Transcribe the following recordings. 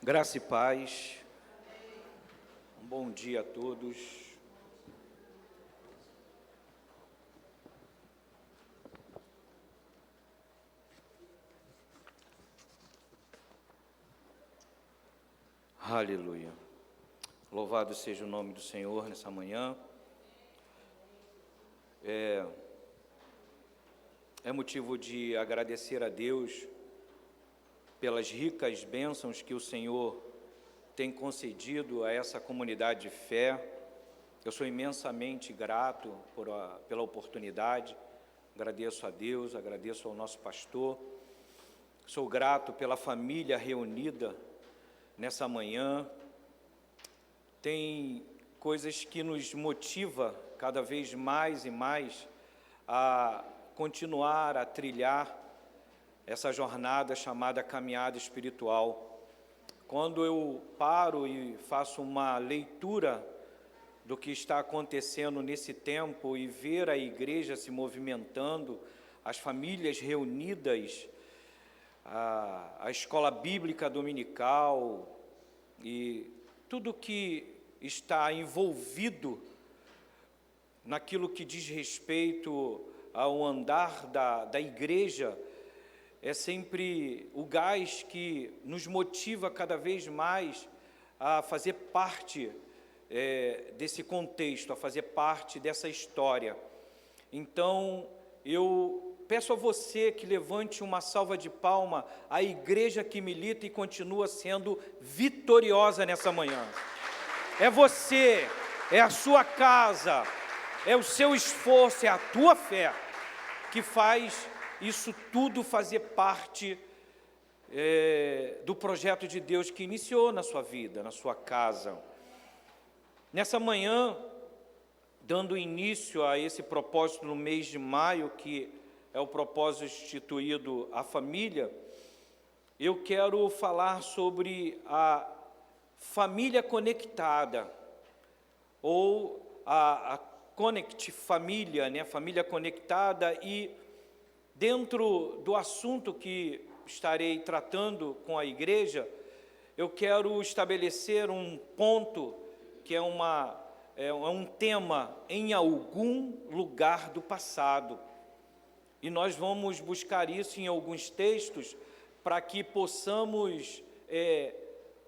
Graça e paz, um bom dia a todos. Aleluia. Louvado seja o nome do Senhor nessa manhã. É motivo de agradecer a Deus pelas ricas bênçãos que o Senhor tem concedido a essa comunidade de fé. Eu sou imensamente grato pela oportunidade, agradeço a Deus, agradeço ao nosso pastor, sou grato pela família reunida nessa manhã. Tem coisas que nos motiva cada vez mais e mais a continuar a trilhar essa jornada chamada caminhada espiritual. Quando eu paro e faço uma leitura do que está acontecendo nesse tempo e ver a igreja se movimentando, as famílias reunidas, a escola bíblica dominical e tudo que está envolvido naquilo que diz respeito ao andar da igreja, é sempre o gás que nos motiva cada vez mais a fazer parte desse contexto, a fazer parte dessa história. Então, eu peço a você que levante uma salva de palma à igreja que milita e continua sendo vitoriosa nessa manhã. É você, é a sua casa, é o seu esforço, é a tua fé que faz isso tudo fazer parte do projeto de Deus que iniciou na sua vida, na sua casa. Nessa manhã, dando início a esse propósito no mês de maio, que é o propósito instituído à família, eu quero falar sobre a família conectada, ou a Connect Família, né? Família conectada. E dentro do assunto que estarei tratando com a igreja, eu quero estabelecer um ponto que é um tema em algum lugar do passado. E nós vamos buscar isso em alguns textos para que possamos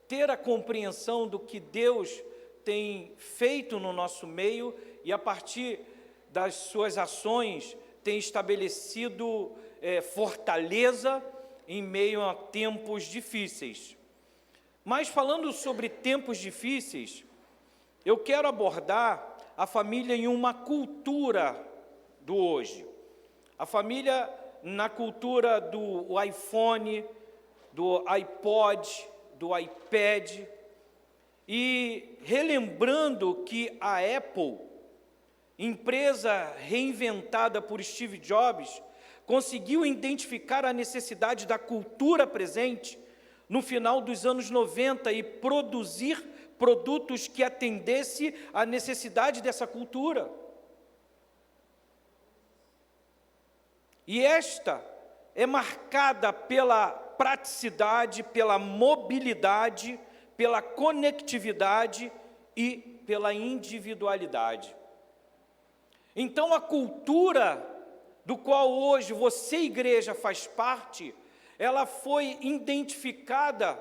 ter a compreensão do que Deus tem feito no nosso meio e, a partir das suas ações, tem estabelecido fortaleza em meio a tempos difíceis. Mas, falando sobre tempos difíceis, eu quero abordar a família em uma cultura do hoje. A família na cultura do iPhone, do iPod, do iPad, e relembrando que a Apple, empresa reinventada por Steve Jobs, conseguiu identificar a necessidade da cultura presente no final dos anos 90 e produzir produtos que atendessem à necessidade dessa cultura. E esta é marcada pela praticidade, pela mobilidade, pela conectividade e pela individualidade. Então, a cultura do qual hoje você, igreja, faz parte, ela foi identificada,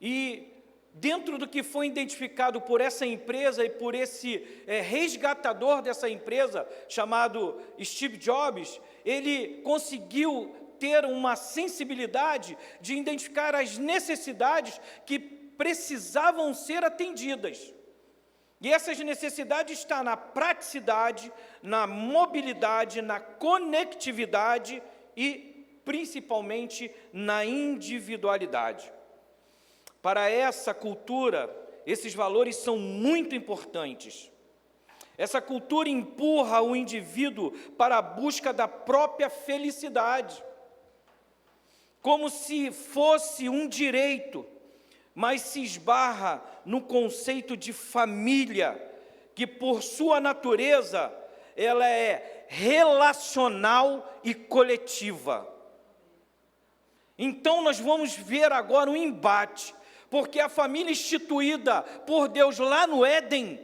e dentro do que foi identificado por essa empresa e por esse resgatador dessa empresa, chamado Steve Jobs, ele conseguiu ter uma sensibilidade de identificar as necessidades que precisavam ser atendidas. E essas necessidades estão na praticidade, na mobilidade, na conectividade e, principalmente, na individualidade. Para essa cultura, esses valores são muito importantes. Essa cultura empurra o indivíduo para a busca da própria felicidade, como se fosse um direito, mas se esbarra no conceito de família, que por sua natureza, ela é relacional e coletiva. Então nós vamos ver agora um embate, porque a família instituída por Deus lá no Éden,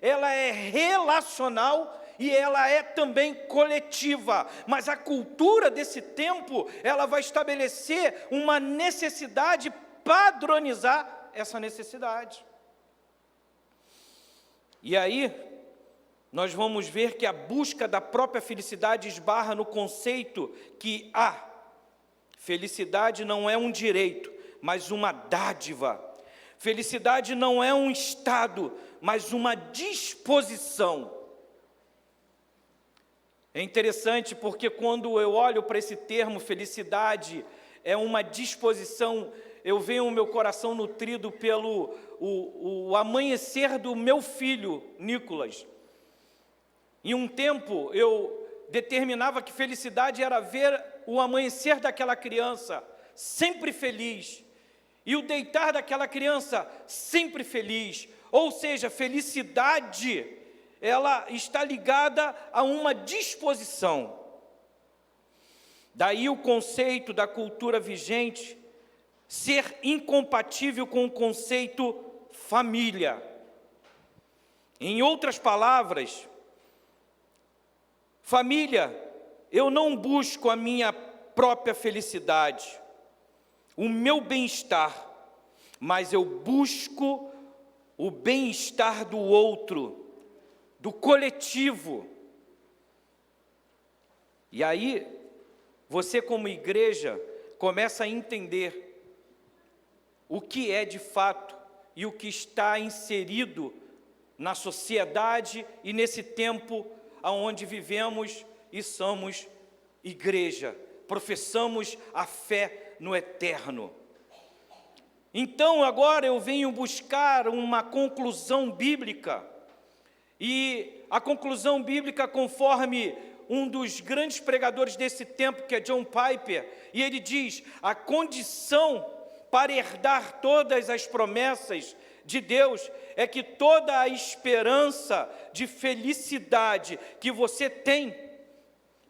ela é relacional e ela é também coletiva, mas a cultura desse tempo, ela vai estabelecer uma necessidade, padronizar essa necessidade. E aí, nós vamos ver que a busca da própria felicidade esbarra no conceito que a felicidade não é um direito, mas uma dádiva. Felicidade não é um estado, mas uma disposição. É interessante porque quando eu olho para esse termo, felicidade é uma disposição, eu vejo o meu coração nutrido pelo o amanhecer do meu filho, Nicolas. Em um tempo, eu determinava que felicidade era ver o amanhecer daquela criança, sempre feliz, e o deitar daquela criança, sempre feliz. Ou seja, felicidade, ela está ligada a uma disposição. Daí o conceito da cultura vigente ser incompatível com o conceito família. Em outras palavras, família, eu não busco a minha própria felicidade, o meu bem-estar, mas eu busco o bem-estar do outro, do coletivo. E aí, você como igreja, começa a entender o que é de fato e o que está inserido na sociedade e nesse tempo onde vivemos e somos igreja, professamos a fé no eterno. Então agora eu venho buscar uma conclusão bíblica, e a conclusão bíblica conforme um dos grandes pregadores desse tempo, que é John Piper, e ele diz: a condição para herdar todas as promessas de Deus é que toda a esperança de felicidade que você tem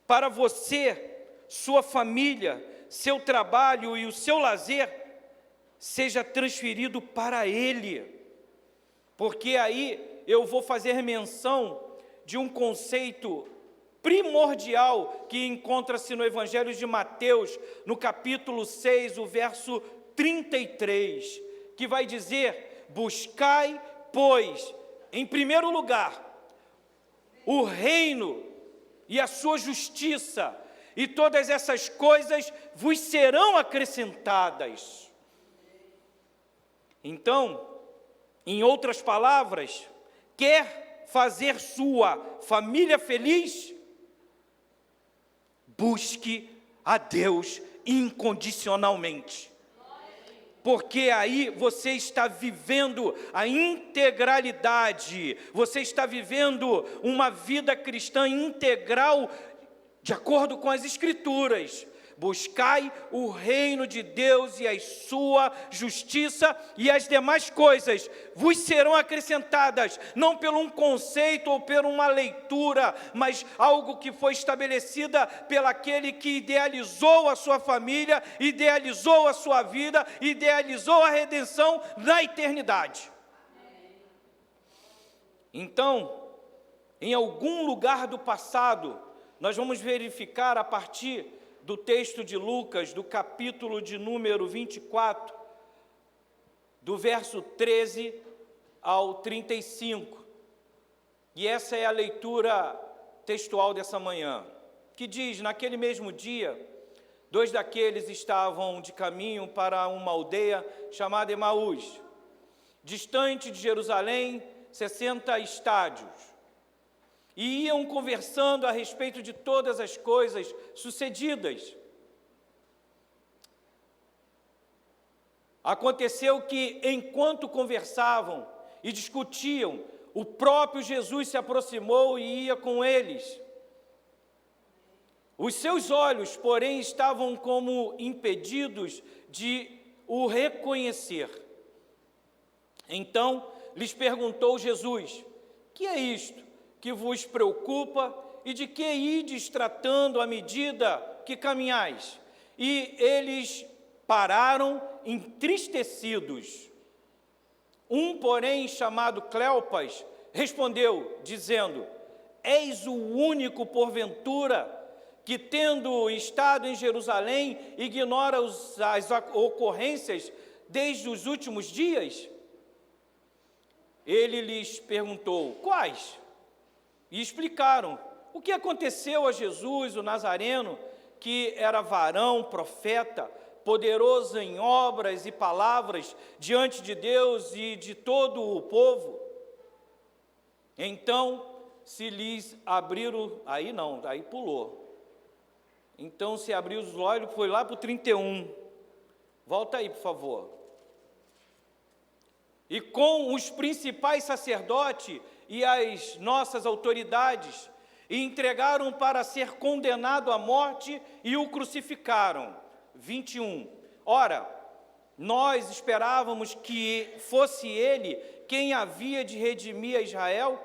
para você, sua família, seu trabalho e o seu lazer, seja transferido para Ele. Porque aí eu vou fazer menção de um conceito primordial que encontra-se no Evangelho de Mateus, no capítulo 6, o verso 33, que vai dizer: buscai, pois, em primeiro lugar, o reino e a sua justiça, e todas essas coisas vos serão acrescentadas. Então, em outras palavras, quer fazer sua família feliz? Busque a Deus incondicionalmente. Porque aí você está vivendo a integralidade, você está vivendo uma vida cristã integral, de acordo com as Escrituras. Buscai o reino de Deus e a sua justiça, e as demais coisas vos serão acrescentadas, não por um conceito ou por uma leitura, mas algo que foi estabelecida pelaquele que idealizou a sua família, idealizou a sua vida, idealizou a redenção na eternidade. Então, em algum lugar do passado, nós vamos verificar a partir do texto de Lucas, do capítulo de número 24, do verso 13 ao 35. E essa é a leitura textual dessa manhã, que diz: naquele mesmo dia, 2 daqueles estavam de caminho para uma aldeia chamada Emaús, distante de Jerusalém, 60 estádios. E iam conversando a respeito de todas as coisas sucedidas. Aconteceu que, enquanto conversavam e discutiam, o próprio Jesus se aproximou e ia com eles. Os seus olhos, porém, estavam como impedidos de o reconhecer. Então, lhes perguntou Jesus: que é isto que vos preocupa, e de que ides tratando à medida que caminhais? E eles pararam entristecidos. Um, porém, chamado Cleopas, respondeu, dizendo: És o único, porventura, que, tendo estado em Jerusalém, ignora as ocorrências desde os últimos dias? Ele lhes perguntou: quais? E explicaram o que aconteceu a Jesus, o Nazareno, que era varão, profeta, poderoso em obras e palavras diante de Deus e de todo o povo. Então se lhes abriram, aí pulou. Então se abriu os olhos, foi lá para o 31. Volta aí, por favor. E com os principais sacerdotes e as nossas autoridades, e entregaram para ser condenado à morte e o crucificaram. 21. Ora, nós esperávamos que fosse ele quem havia de redimir a Israel,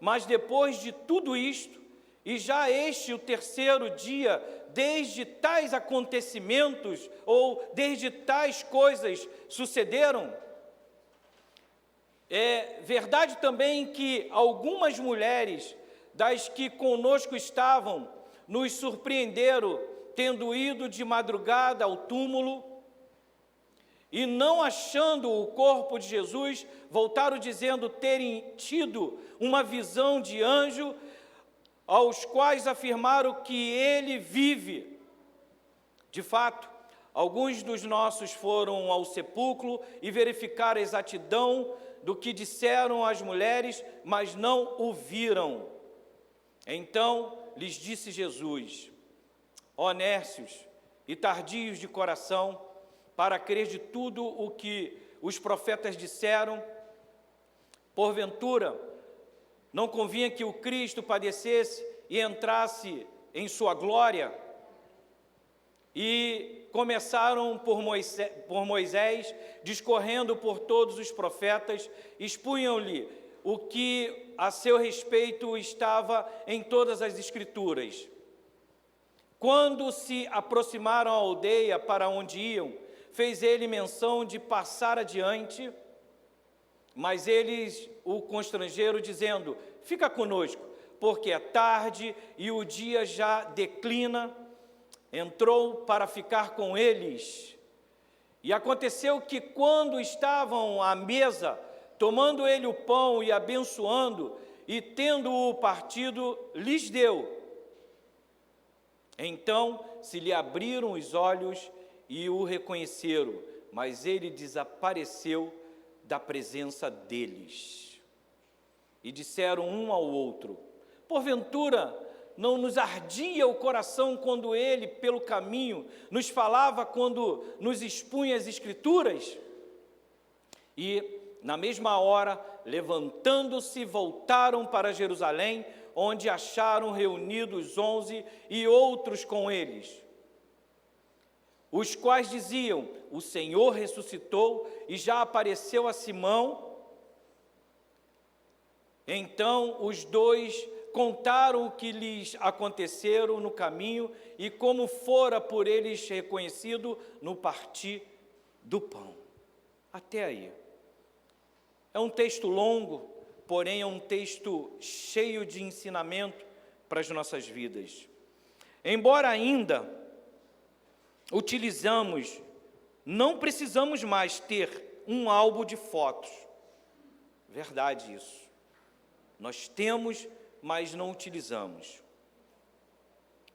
mas depois de tudo isto, e já este o terceiro dia, desde tais acontecimentos, ou desde tais coisas sucederam. É verdade também que algumas mulheres das que conosco estavam nos surpreenderam, tendo ido de madrugada ao túmulo, e não achando o corpo de Jesus, voltaram dizendo terem tido uma visão de anjo, aos quais afirmaram que ele vive. De fato, alguns dos nossos foram ao sepulcro e verificaram a exatidão do que disseram as mulheres, mas não o viram. Então lhes disse Jesus: honestos e tardios de coração, para crer de tudo o que os profetas disseram, porventura, não convinha que o Cristo padecesse e entrasse em sua glória? E começaram por Moisés, discorrendo por todos os profetas, expunham-lhe o que a seu respeito estava em todas as Escrituras. Quando se aproximaram à aldeia para onde iam, fez ele menção de passar adiante, mas eles o constrangeram, dizendo: fica conosco, porque é tarde e o dia já declina. Entrou para ficar com eles. E aconteceu que, quando estavam à mesa, tomando ele o pão e abençoando, e tendo-o partido, lhes deu. Então se lhe abriram os olhos e o reconheceram, mas ele desapareceu da presença deles. E disseram um ao outro: porventura não nos ardia o coração quando ele, pelo caminho, nos falava, quando nos expunha as Escrituras? E, na mesma hora, levantando-se, voltaram para Jerusalém, onde acharam reunidos 11 e outros com eles, os quais diziam: o Senhor ressuscitou e já apareceu a Simão. Então os dois contaram o que lhes aconteceram no caminho e como fora por eles reconhecido no partir do pão. Até aí. É um texto longo, porém é um texto cheio de ensinamento para as nossas vidas. Embora ainda não precisamos mais ter um álbum de fotos. Verdade isso. Nós temos, mas não utilizamos.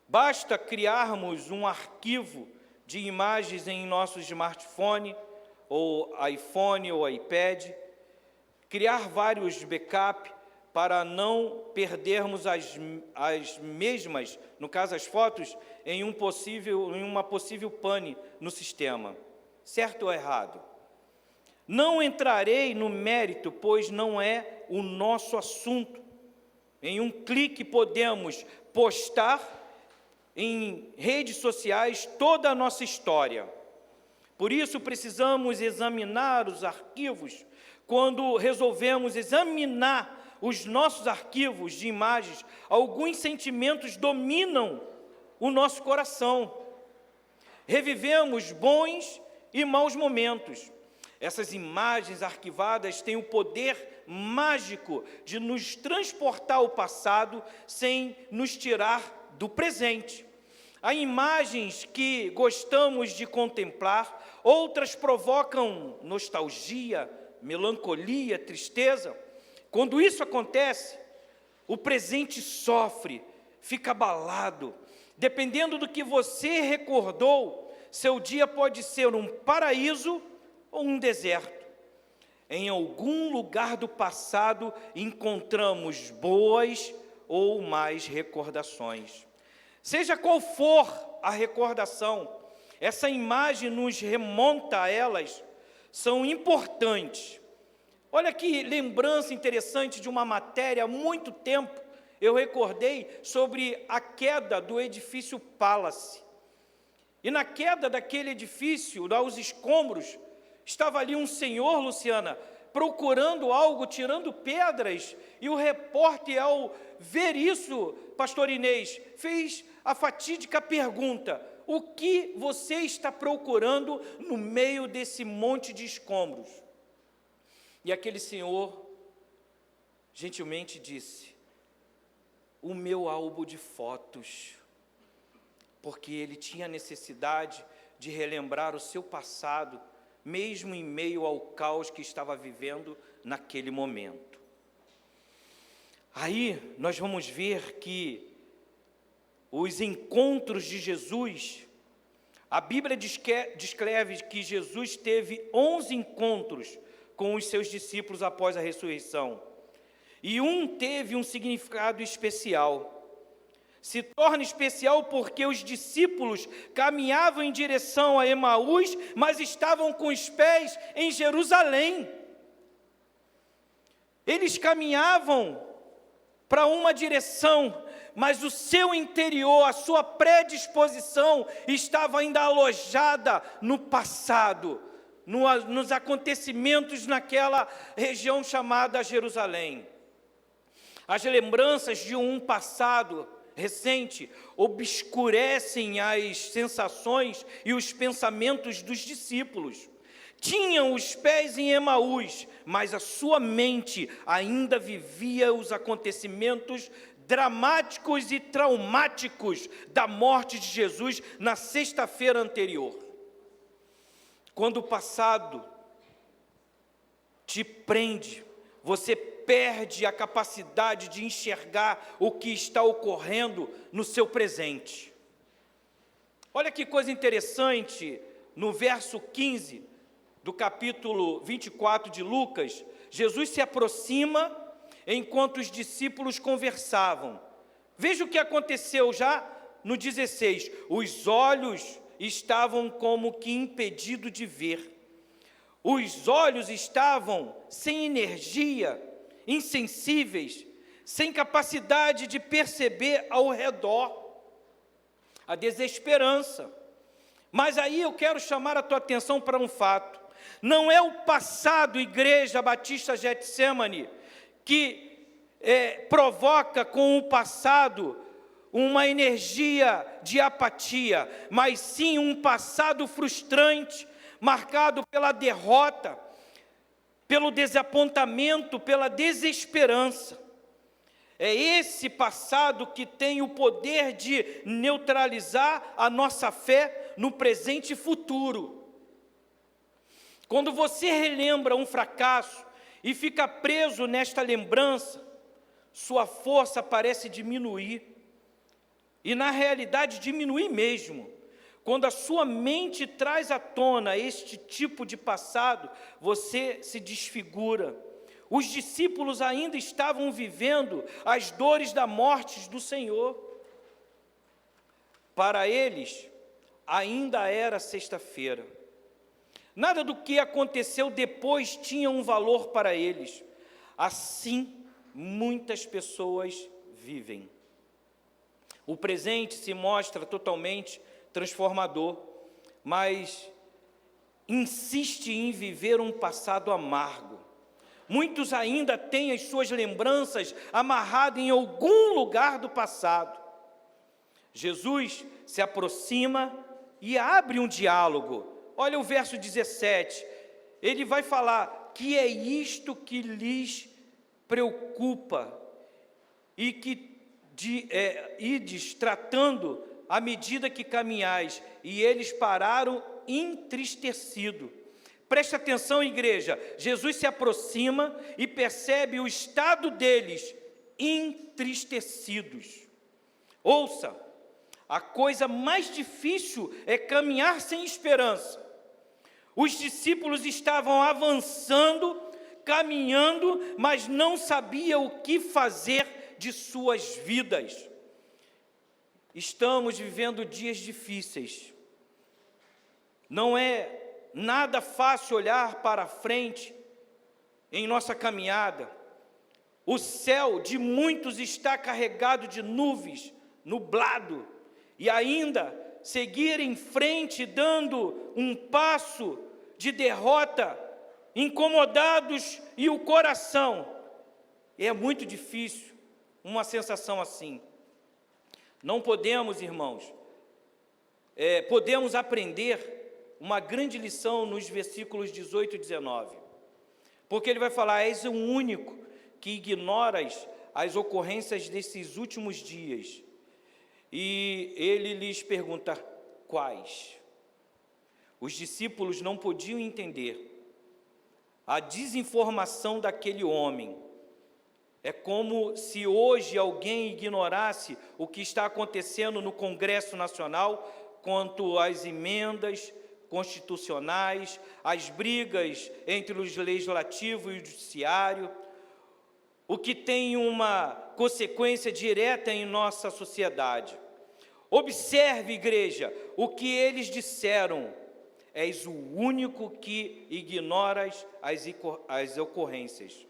Basta criarmos um arquivo de imagens em nosso smartphone, ou iPhone ou iPad, criar vários backup para não perdermos as mesmas, no caso as fotos, em uma possível pane no sistema. Certo ou errado? Não entrarei no mérito, pois não é o nosso assunto. Em um clique podemos postar em redes sociais toda a nossa história. Por isso precisamos examinar os arquivos. Quando resolvemos examinar os nossos arquivos de imagens, alguns sentimentos dominam o nosso coração. Revivemos bons e maus momentos. Essas imagens arquivadas têm o poder mágico de nos transportar ao passado sem nos tirar do presente. Há imagens que gostamos de contemplar, outras provocam nostalgia, melancolia, tristeza. Quando isso acontece, o presente sofre, fica abalado. Dependendo do que você recordou, seu dia pode ser um paraíso ou um deserto. Em algum lugar do passado encontramos boas ou más recordações. Seja qual for a recordação, essa imagem nos remonta a elas, são importantes. Olha que lembrança interessante de uma matéria, há muito tempo eu recordei sobre a queda do edifício Palace. E na queda daquele edifício, aos escombros, estava ali um senhor, Luciana, procurando algo, tirando pedras, e o repórter, ao ver isso, pastor Inês, fez a fatídica pergunta: o que você está procurando no meio desse monte de escombros? E aquele senhor gentilmente disse: o meu álbum de fotos, porque ele tinha necessidade de relembrar o seu passado, mesmo em meio ao caos que estava vivendo naquele momento. Aí nós vamos ver que os encontros de Jesus, a Bíblia descreve que Jesus teve 11 encontros com os seus discípulos após a ressurreição. E um teve um significado especial. Se torna especial porque os discípulos caminhavam em direção a Emaús, mas estavam com os pés em Jerusalém. Eles caminhavam para uma direção, mas o seu interior, a sua predisposição estava ainda alojada no passado, nos acontecimentos naquela região chamada Jerusalém. As lembranças de um passado recente obscurecem as sensações e os pensamentos dos discípulos. Tinham os pés em Emaús, mas a sua mente ainda vivia os acontecimentos dramáticos e traumáticos da morte de Jesus na sexta-feira anterior. Quando o passado te prende, você perde a capacidade de enxergar o que está ocorrendo no seu presente. Olha que coisa interessante, no verso 15 do capítulo 24 de Lucas, Jesus se aproxima enquanto os discípulos conversavam. Veja o que aconteceu já no 16. Os olhos estavam como que impedidos de ver. Os olhos estavam sem energia, insensíveis, sem capacidade de perceber ao redor. A desesperança. Mas aí eu quero chamar a tua atenção para um fato. Não é o passado, Igreja Batista Getsemane, que provoca com o passado uma energia de apatia, mas sim um passado frustrante, marcado pela derrota, pelo desapontamento, pela desesperança. É esse passado que tem o poder de neutralizar a nossa fé no presente e futuro. Quando você relembra um fracasso e fica preso nesta lembrança, sua força parece diminuir. E na realidade diminuir mesmo. Quando a sua mente traz à tona este tipo de passado, você se desfigura. Os discípulos ainda estavam vivendo as dores da morte do Senhor. Para eles, ainda era sexta-feira. Nada do que aconteceu depois tinha um valor para eles. Assim, muitas pessoas vivem. O presente se mostra totalmente transformador, mas insiste em viver um passado amargo. Muitos ainda têm as suas lembranças amarradas em algum lugar do passado. Jesus se aproxima e abre um diálogo olha o verso 17, ele vai falar que é isto que lhes preocupa, e que ides tratando à medida que caminhais, e eles pararam entristecidos. Preste atenção, igreja, Jesus se aproxima e percebe o estado deles, entristecidos. Ouça, a coisa mais difícil é caminhar sem esperança. Os discípulos estavam avançando, caminhando, mas não sabiam o que fazer de suas vidas. Estamos vivendo dias difíceis. Não é nada fácil olhar para frente em nossa caminhada. O céu de muitos está carregado de nuvens, nublado, e ainda seguir em frente dando um passo de derrota, incomodados e o coração. É muito difícil uma sensação assim. Não podemos, irmãos, podemos aprender uma grande lição nos versículos 18 e 19, porque ele vai falar: és o único que ignoras as ocorrências desses últimos dias. E ele lhes pergunta: quais? Os discípulos não podiam entender a desinformação daquele homem. É como se hoje alguém ignorasse o que está acontecendo no Congresso Nacional quanto às emendas constitucionais, as brigas entre o legislativo e o judiciário, o que tem uma consequência direta em nossa sociedade. Observe, igreja, o que eles disseram: és o único que ignoras as ocorrências.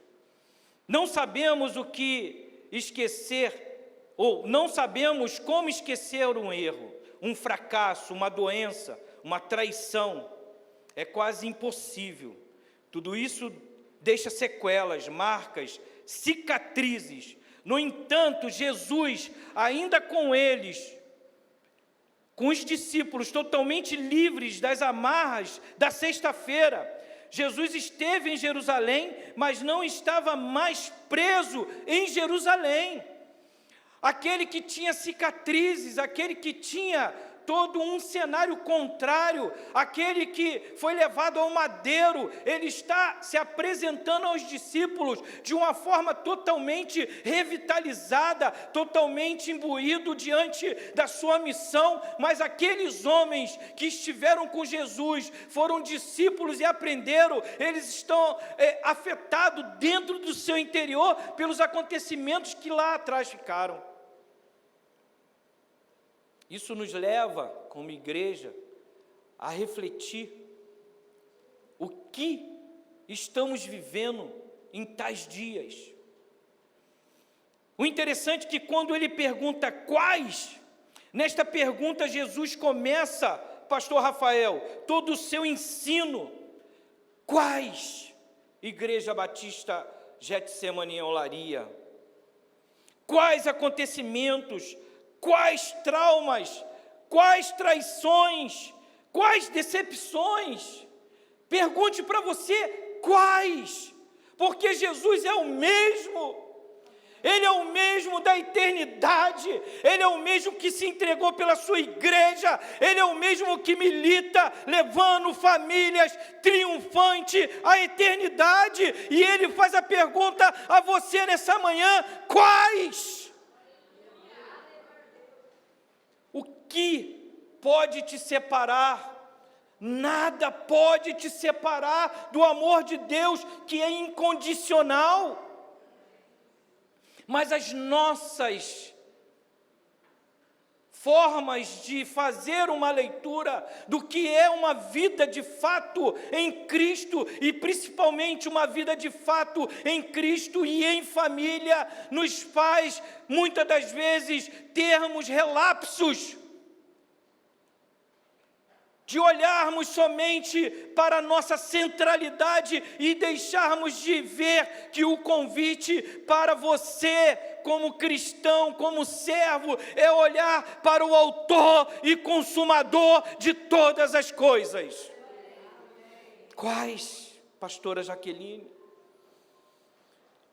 Não sabemos o que esquecer, ou não sabemos como esquecer um erro, um fracasso, uma doença, uma traição. É quase impossível. Tudo isso deixa sequelas, marcas, cicatrizes. No entanto, Jesus, ainda com eles, com os discípulos totalmente livres das amarras da sexta-feira, Jesus esteve em Jerusalém, mas não estava mais preso em Jerusalém. Aquele que tinha cicatrizes, aquele que tinha todo um cenário contrário, aquele que foi levado ao madeiro, ele está se apresentando aos discípulos de uma forma totalmente revitalizada, totalmente imbuído diante da sua missão. Mas aqueles homens que estiveram com Jesus, foram discípulos e aprenderam, eles estão afetados dentro do seu interior pelos acontecimentos que lá atrás ficaram. Isso nos leva, como igreja, a refletir o que estamos vivendo em tais dias. O interessante é que quando ele pergunta quais, nesta pergunta Jesus começa, pastor Rafael, todo o seu ensino. Quais? Igreja Batista Getsemane em Olaria. Quais acontecimentos? Quais traumas, quais traições, quais decepções? Pergunte para você, quais? Porque Jesus é o mesmo. Ele é o mesmo da eternidade, Ele é o mesmo que se entregou pela sua igreja, Ele é o mesmo que milita, levando famílias triunfante à eternidade. E Ele faz a pergunta a você nessa manhã: quais? O que pode te separar? Nada pode te separar do amor de Deus, que é incondicional. Mas as nossas formas de fazer uma leitura do que é uma vida de fato em Cristo, e principalmente uma vida de fato em Cristo e em família, nos faz, muitas das vezes, termos relapsos, de olharmos somente para a nossa centralidade e deixarmos de ver que o convite para você, como cristão, como servo, é olhar para o autor e consumador de todas as coisas. Quais, pastora Jaqueline?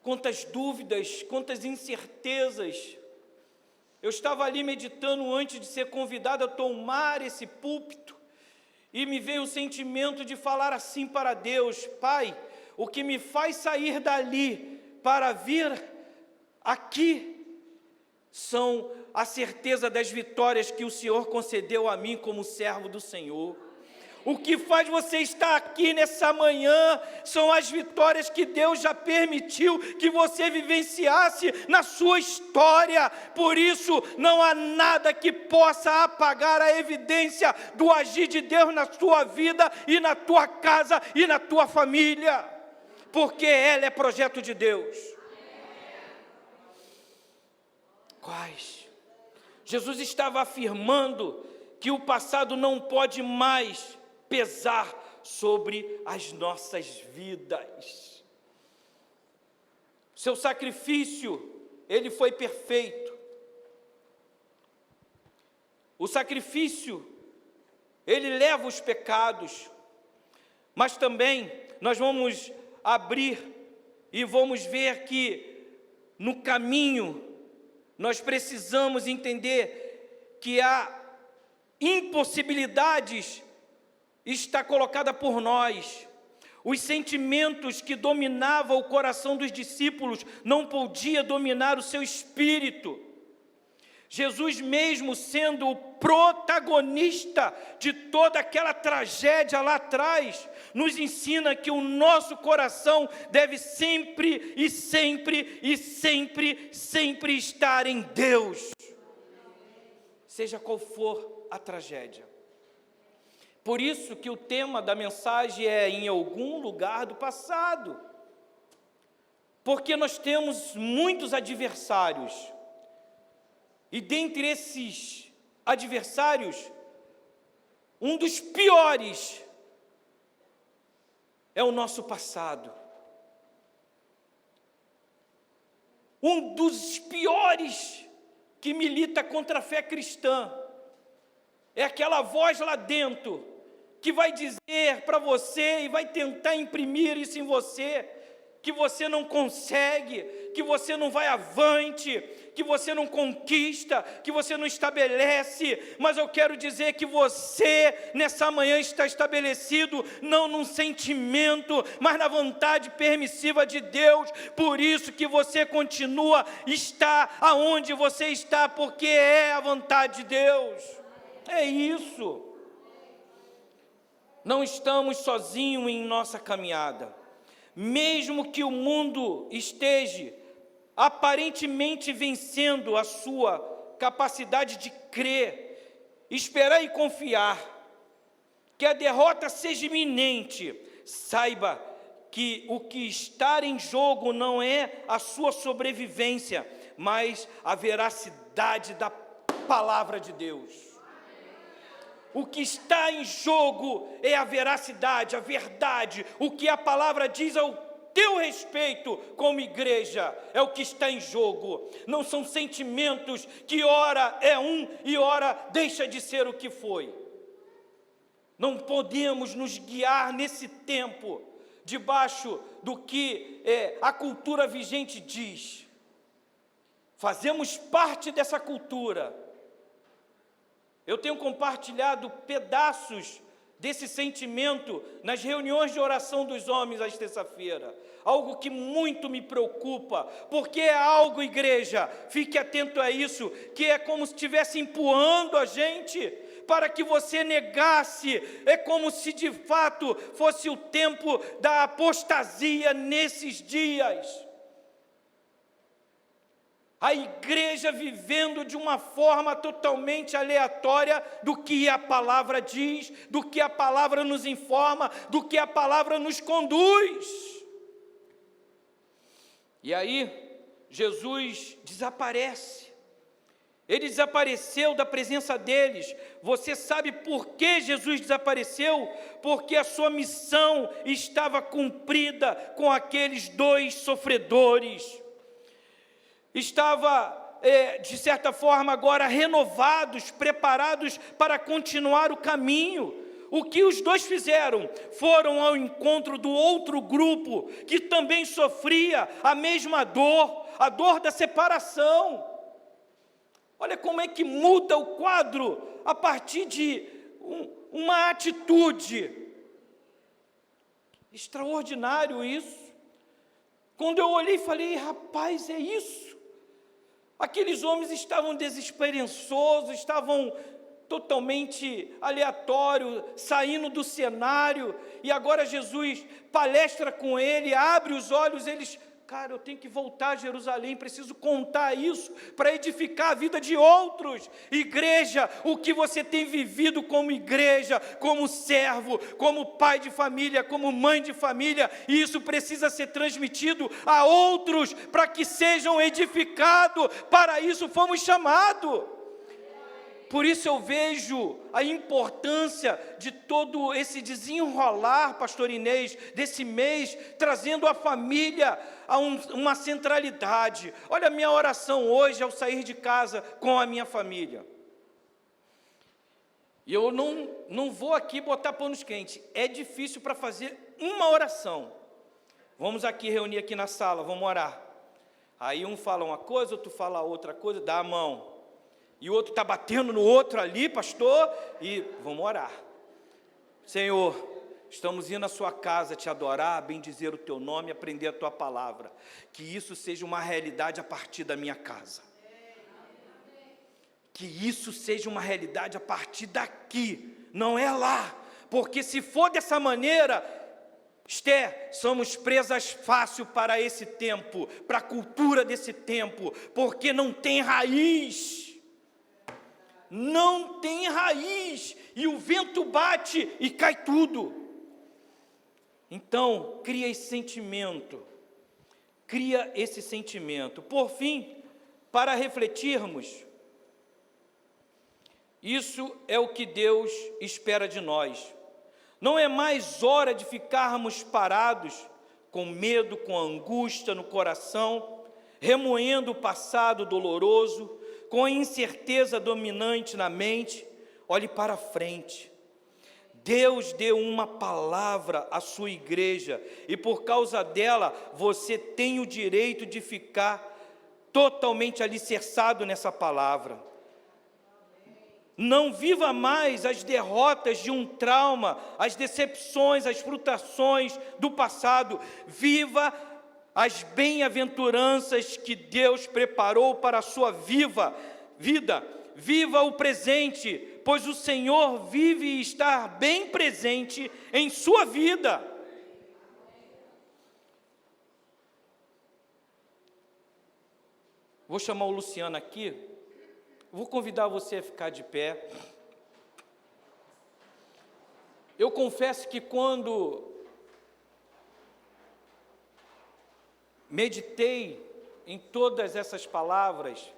Quantas dúvidas, quantas incertezas. Eu estava ali meditando antes de ser convidado a tomar esse púlpito, e me veio o sentimento de falar assim para Deus: Pai, o que me faz sair dali para vir aqui são a certeza das vitórias que o Senhor concedeu a mim como servo do Senhor. O que faz você estar aqui nessa manhã são as vitórias que Deus já permitiu que você vivenciasse na sua história. Por isso, não há nada que possa apagar a evidência do agir de Deus na sua vida e na tua casa e na tua família, porque ela é projeto de Deus. Quais? Jesus estava afirmando que o passado não pode mais pesar sobre as nossas vidas. Seu sacrifício, ele foi perfeito. O sacrifício, ele leva os pecados, mas também nós vamos abrir e vamos ver que no caminho nós precisamos entender que há impossibilidades está colocada por nós. Os sentimentos que dominavam o coração dos discípulos não podia dominar o seu espírito. Jesus, mesmo sendo o protagonista de toda aquela tragédia lá atrás, nos ensina que o nosso coração deve sempre e sempre e sempre, sempre estar em Deus, seja qual for a tragédia. Por isso que o tema da mensagem é em algum lugar do passado. Porque nós temos muitos adversários. E dentre esses adversários, um dos piores é o nosso passado. Um dos piores que milita contra a fé cristã é aquela voz lá dentro que vai dizer para você e vai tentar imprimir isso em você, que você não consegue, que você não vai avante, que você não conquista, que você não estabelece. Mas eu quero dizer que você, nessa manhã, está estabelecido não num sentimento, mas na vontade permissiva de Deus. Por isso que você continua, está aonde você está, porque é a vontade de Deus. É isso. Não estamos sozinhos em nossa caminhada. Mesmo que o mundo esteja aparentemente vencendo a sua capacidade de crer, esperar e confiar, que a derrota seja iminente, saiba que o que está em jogo não é a sua sobrevivência, mas a veracidade da palavra de Deus. O que está em jogo é a veracidade, a verdade, o que a palavra diz ao teu respeito como igreja, é o que está em jogo. Não são sentimentos que ora é um e ora deixa de ser o que foi. Não podemos nos guiar nesse tempo debaixo do que a cultura vigente diz. Fazemos parte dessa cultura. Eu tenho compartilhado pedaços desse sentimento nas reuniões de oração dos homens às terça-feira. Algo que muito me preocupa, porque é algo, igreja, fique atento a isso, que é como se estivesse empurrando a gente para que você negasse. É como se de fato fosse o tempo da apostasia nesses dias. A igreja vivendo de uma forma totalmente aleatória do que a palavra diz, do que a palavra nos informa, do que a palavra nos conduz. E aí, Jesus desaparece. Ele desapareceu da presença deles. Você sabe por que Jesus desapareceu? Porque a sua missão estava cumprida com aqueles dois sofredores. Estava, de certa forma, agora renovados, preparados para continuar o caminho. o que os dois fizeram? Foram ao encontro do outro grupo, que também sofria a mesma dor, a dor da separação. Olha como é que muda o quadro a partir de uma atitude. Extraordinário isso. Quando eu olhei e falei, rapaz, é isso. Aqueles homens estavam desesperançosos, estavam totalmente aleatórios, saindo do cenário, e agora Jesus palestra com ele, abre os olhos, eles, cara, eu tenho que voltar a Jerusalém, preciso contar isso para edificar a vida de outros. Igreja, o que você tem vivido como igreja, como servo, como pai de família, como mãe de família, isso precisa ser transmitido a outros, para que sejam edificados. Para isso fomos chamados. Por isso eu vejo a importância de todo esse desenrolar, pastor Inês, desse mês, trazendo a família a uma centralidade. Olha a minha oração hoje ao sair de casa com a minha família. E eu não vou aqui botar panos quentes, é difícil para fazer uma oração. Vamos aqui reunir aqui na sala, vamos orar. Aí um fala uma coisa, outro fala outra coisa, dá a mão. E o outro está batendo no outro ali, pastor, e vamos orar. Senhor, estamos indo à sua casa te adorar, bendizer o teu nome, aprender a tua palavra. Que isso seja uma realidade a partir da minha casa. Que isso seja uma realidade a partir daqui, não é lá. Porque se for dessa maneira, Esther, somos presas fácil para esse tempo, para a cultura desse tempo, porque não tem raiz. Não tem raiz, e o vento bate e cai tudo. Então, cria esse sentimento. Por fim, para refletirmos, isso é o que Deus espera de nós. Não é mais hora de ficarmos parados, com medo, com angústia no coração, remoendo o passado doloroso, com a incerteza dominante na mente. Olhe para frente. Deus deu uma palavra à sua igreja, e por causa dela, você tem o direito de ficar totalmente alicerçado nessa palavra. Não viva mais as derrotas de um trauma, as decepções, as frustrações do passado. Viva as bem-aventuranças que Deus preparou para a sua vida. Viva o presente, pois o Senhor vive e está bem presente em sua vida. Vou chamar o Luciano aqui. Vou convidar você a ficar de pé. Eu confesso que quando meditei em todas essas palavras,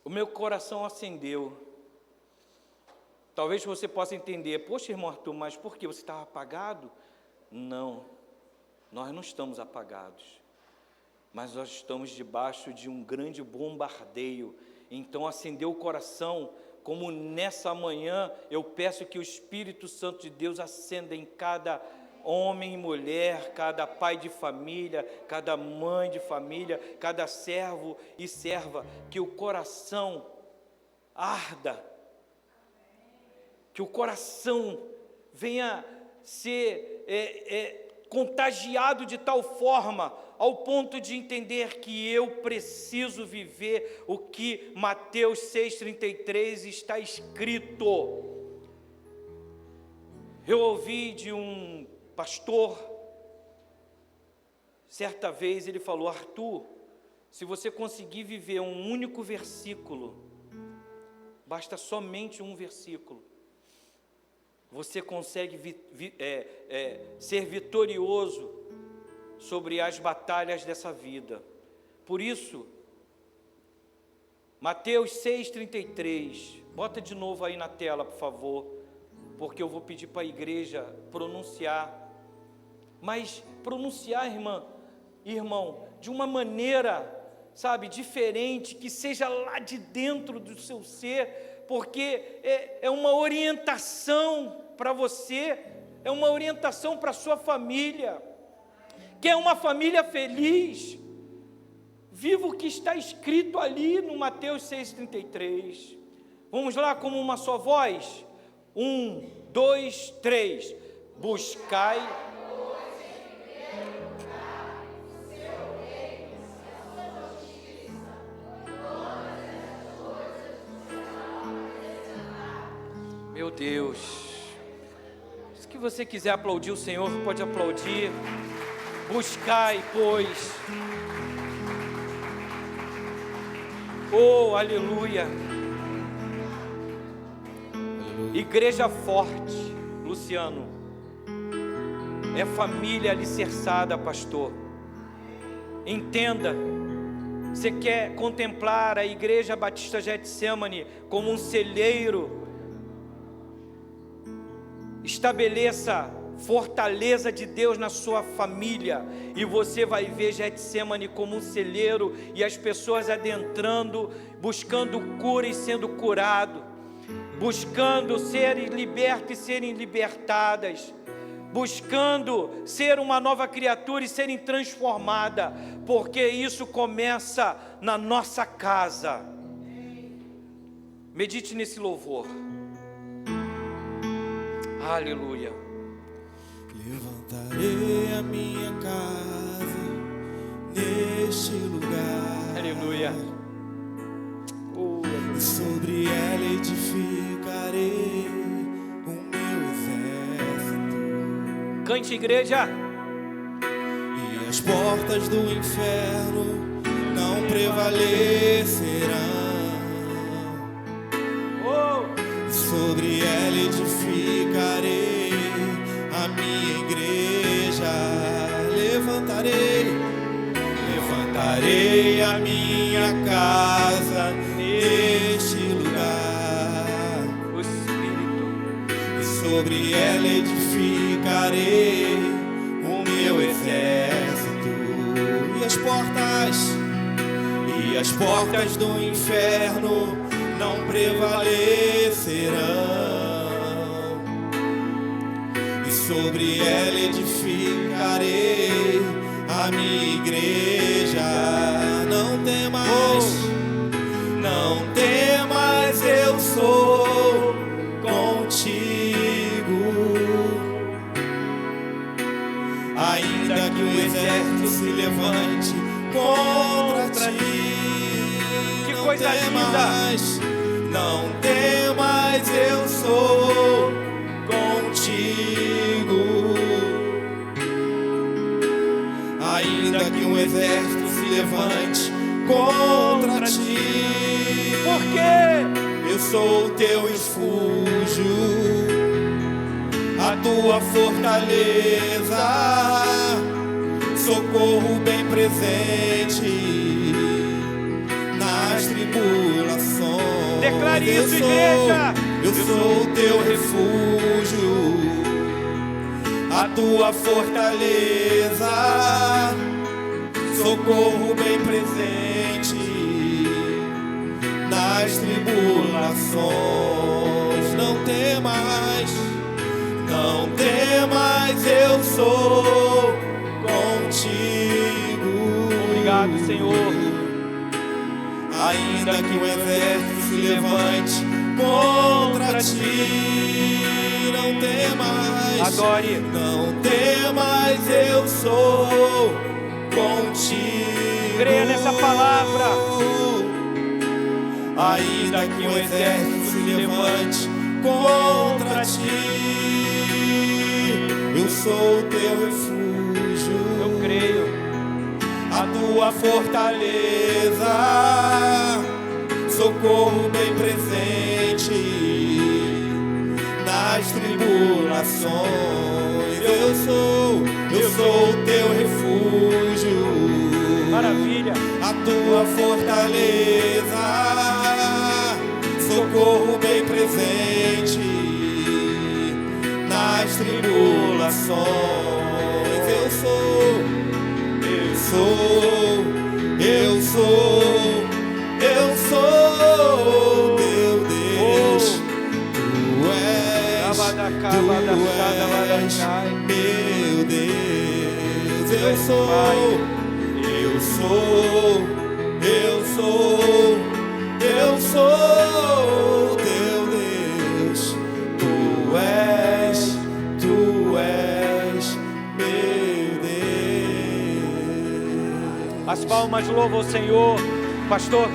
o meu coração acendeu. Talvez você possa entender, poxa, irmão Arthur, mas por que? Você estava apagado? Não, nós não estamos apagados, mas nós estamos debaixo de um grande bombardeio. Então acendeu o coração, como nessa manhã eu peço que o Espírito Santo de Deus acenda em cada homem e mulher, cada pai de família, cada mãe de família, cada servo e serva, que o coração arda, que o coração venha ser contagiado de tal forma, ao ponto de entender que eu preciso viver o que Mateus 6,33 está escrito. Eu ouvi de um pastor, certa vez ele falou: Arthur, se você conseguir viver um único versículo, basta somente um versículo, você consegue ser vitorioso sobre as batalhas dessa vida. Por isso, Mateus 6,33, bota de novo aí na tela, por favor, porque eu vou pedir para a igreja pronunciar. Mas pronunciar, irmão, de uma maneira, sabe, diferente, que seja lá de dentro do seu ser, porque é uma orientação para você, é uma orientação para a sua família. Quer uma família feliz? Viva o que está escrito ali no Mateus 6,33. Vamos lá, como uma só voz? 1, 2, 3. Buscai. Meu Deus. Se que você quiser aplaudir o Senhor, pode aplaudir. Buscai, pois. Oh, aleluia. Igreja forte, Luciano, é família alicerçada, pastor. Entenda, você quer contemplar a Igreja Batista Getsemane como um celeiro? Estabeleça fortaleza de Deus na sua família, e você vai ver Getsemane como um celeiro, e as pessoas adentrando, buscando cura e sendo curado, buscando serem libertos e serem libertadas, buscando ser uma nova criatura e serem transformadas, porque isso começa na nossa casa. Medite nesse louvor. Aleluia. Levantarei a minha casa neste lugar. Aleluia. E sobre ela edificarei o meu exército. Cante, igreja. E as portas do inferno não prevalecerão. Sobre ela edificarei a minha igreja. Levantarei a minha casa neste lugar. O Espírito. E sobre ela edificarei o meu exército. E as portas do inferno não prevalecerão. E sobre ela edificarei a minha igreja. Não temas, eu sou contigo. Ainda que o exército se levante contra ti, que coisa linda! Não temas, eu sou contigo. Ainda que um exército se levante contra ti, porque eu sou o teu refúgio, a tua fortaleza, socorro bem presente nas tribulações. Declare isso, igreja. Eu sou o teu refúgio, a tua fortaleza, socorro bem presente nas tribulações. Não temas, eu sou contigo. Obrigado, Senhor. Ainda que o exército se levante contra ti, não temas. Adore. Não temas, eu sou contigo. Creia nessa palavra. Ainda que o exército se levante contra ti, eu sou o teu refúgio. Eu creio. A tua fortaleza, socorro bem presente nas tribulações. Eu sou o teu refúgio. Maravilha. A tua fortaleza, socorro bem presente nas tribulações. Eu sou teu Deus. Deus, eu sou, eu sou, eu sou, eu sou teu Deus. Tu és meu Deus. As palmas louvam o Senhor, pastor.